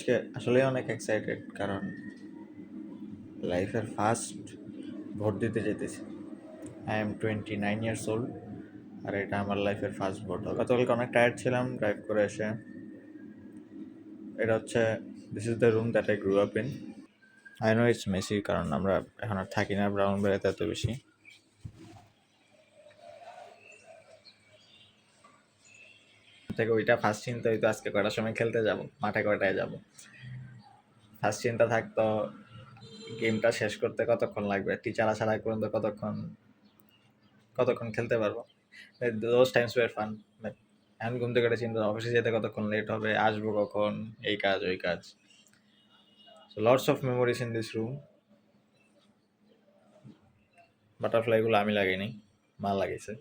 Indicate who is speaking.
Speaker 1: আজকে আসলেই অনেক এক্সাইটেড, কারণ লাইফের ফার্স্ট ভোট দিতে যেতেছি। আই এম 29 ইয়ার্স ওল্ড, আর এটা আমার লাইফের ফার্স্ট ভোট। গতকালকে অনেক টায়ার্ড ছিলাম ড্রাইভ করে এসে। এটা হচ্ছে, this is the room that I grew up in. I know it's Messi, কারণ আমরা এখন আর থাকি না ব্রাউনবাড়িতে এত বেশি। থেকে ওইটা ফার্স্ট চিন্তা হইতো আজকে কয়টার সময় খেলতে যাব, মাঠে কয়টায় যাব। ফার্স্ট চিন্তা থাকতো গেমটা শেষ করতে কতক্ষণ লাগবে, টিচার আসার আগ পর্যন্ত কতক্ষণ কতক্ষণ খেলতে পারবো। Those times were fun. এখন ঘুম থেকে চিন্তা অফিসে যেতে কতক্ষণ লেট হবে, আসবো কখন, এই কাজ ওই কাজ। So lots of memories in this room. বাটারফ্লাইগুলো আমি লাগাইনি, মা লাগাইছে।